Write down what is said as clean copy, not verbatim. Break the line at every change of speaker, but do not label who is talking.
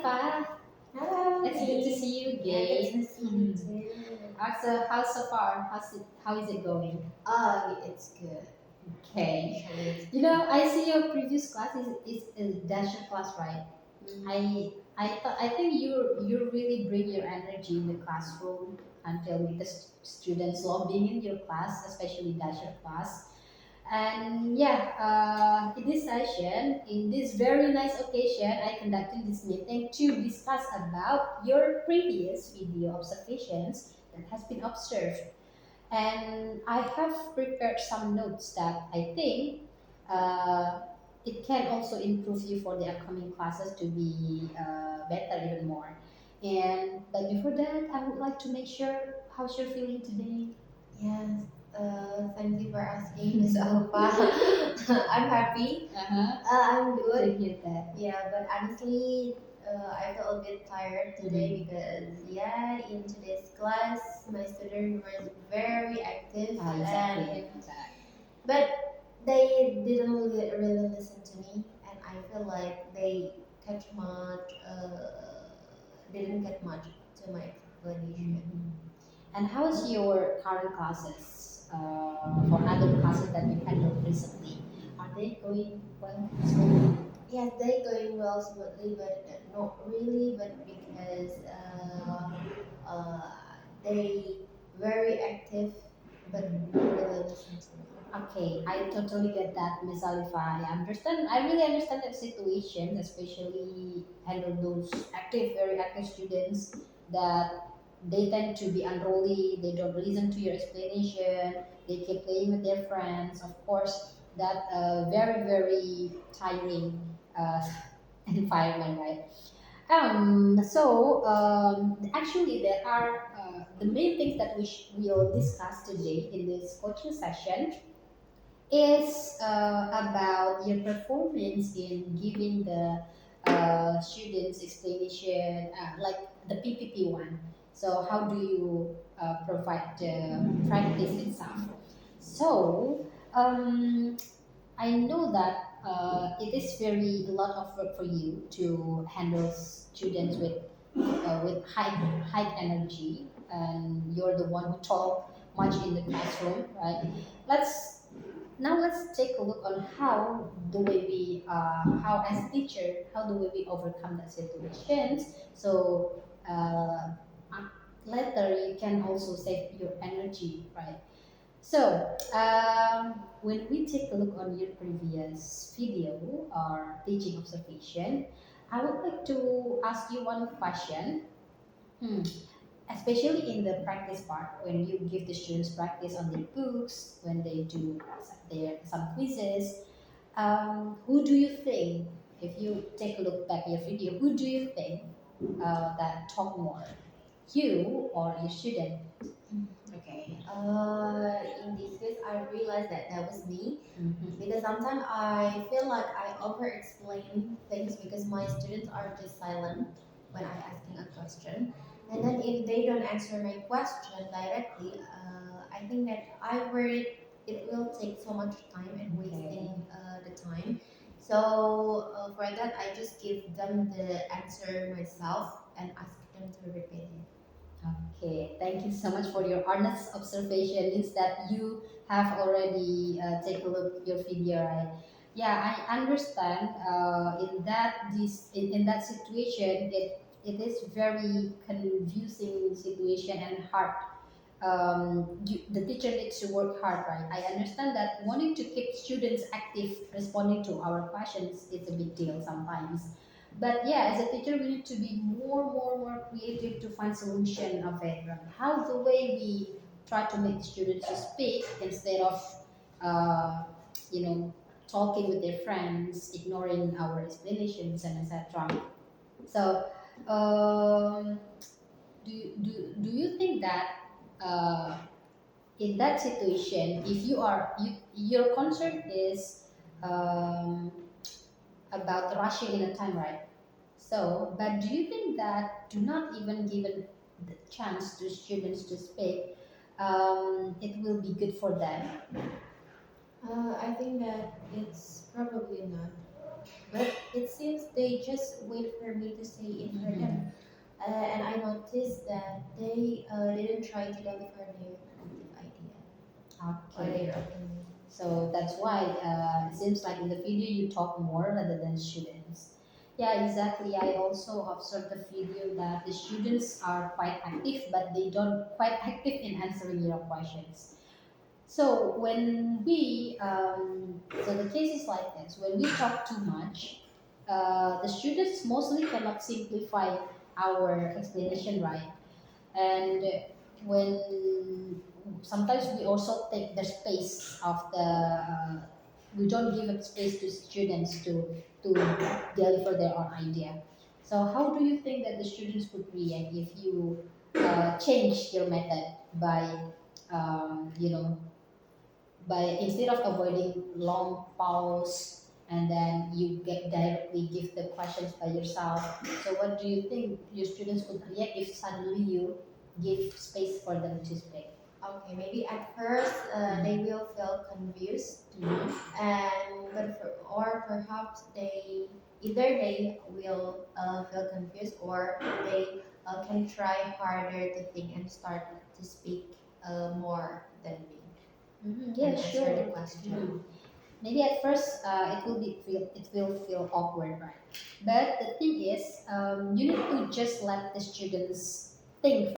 Salifa.
Hello,
It's good to see you
yeah, good
again.
to see you too.
How's so far? How is it going?
Oh, it's good.
Okay.
Actually, it's
You know, I see your previous class is a Dasher class, right?
mm,
I think you really bring your energy in the classroom until make the students love being in your class, especially Dasher class. And yeah, in this session, in this very nice occasion, I conducted this meeting to discuss about your previous video observations that has been observed. And I have prepared some notes that I think uh, it can also improve you for the upcoming classes to be better even more. And but before that, I would like to make sure how's your feeling today.
yes. Thank you for asking, Miss Alpa. I'm happy.
Uh-huh.
I'm
Good
good.
to hear that.
Yeah, but honestly, I feel a bit tired today
Mhm.
because yeah, in today's class, my student was very active
Exactly.
and but they didn't really listen to me, and I feel like didn't get much to my explanation.
Mhm. And how is your current classes for other classes that you handled recently? Are they going well? Smoothly?
Yes, they going well smoothly, but not really. But because uh, they very active, but not really listen to me.
Okay, I totally get that, Miss Alifa. I understand. I really understand that situation, especially handle those active, very active students that they tend to be unruly. They don't listen to your explanation. They keep playing with their friends. Of course, that very very tiring uh, environment, right? Actually, there are the main things that we'll discuss today in this coaching session is about your performance in giving the students explanation, like the PPP one. So, how do you provide the practice itself? So, I know that it is very a lot of work for you to handle students with high energy, and you're the one who talk much in the classroom, right? Let's Now let's take a look on how as a teacher, how do we overcome that situations. So uh, later you can also save your energy, right? So when we take a look on your previous video or teaching observation, I would like to ask you one question. Hmm. Especially in the practice part, when you give the students practice on their books, when they do some quizzes, who do you think, if you take a look back at your video, who do you think that talk more, you or your student? Okay.
In this case, I realized that that was me
Mhm.
because sometimes I feel like I over explain things because my students are just silent when I asking a question, and then if they don't answer my question directly, I think that I worried it will take so much time and
Okay.
wasting the time. So for that, I just give them the answer myself and ask them to repeat it.
Okay, thank you so much for your honest observation. Means that you have already take a look your video, right? Yeah, I understand. In that situation, it is very confusing situation and hard. The teacher needs to work hard, right? I understand that wanting to keep students active, responding to our questions is a big deal sometimes. But yeah, as a teacher, we need to be more creative to find solution of it. Right? How the way we try to make students to speak instead of, uh, you know, talking with their friends, ignoring our explanations and etc. So, um, do you think that uh, in that situation, if your concern is um, about rushing in a time, right? So, but do you think that do not even given the chance to students to speak, it will be good for them?
I think that it's probably not. But it seems they just wait for me to say it for them.
Mhm.
And I noticed that they didn't try to deliver their creative idea or
Okay.
their opinion.
So that's why it seems like in the video you talk more rather than students. Yeah, exactly. I also observed the video that the students are quite active, but they don't quite active in answering your questions. So when so the case is like this. When we talk too much, the students mostly cannot simplify our explanation, right? And when sometimes we also take the space of the we don't give a space to students to deliver their own idea. So how do you think that the students would react if you change your method by you know by instead of avoiding long pause and then you get directly give the questions by yourself? So what do you think your students would react if suddenly you give space for them to speak?
Okay, maybe at first they
Mhm.
will feel confused,
Mhm.
and or perhaps they will feel confused, or they can try harder to think and start to speak more than me
Mhm.
and
Yeah,
answer the
sure.
question.
Mhm. Maybe at first it will feel awkward, right? But the thing is, you need to just let the students think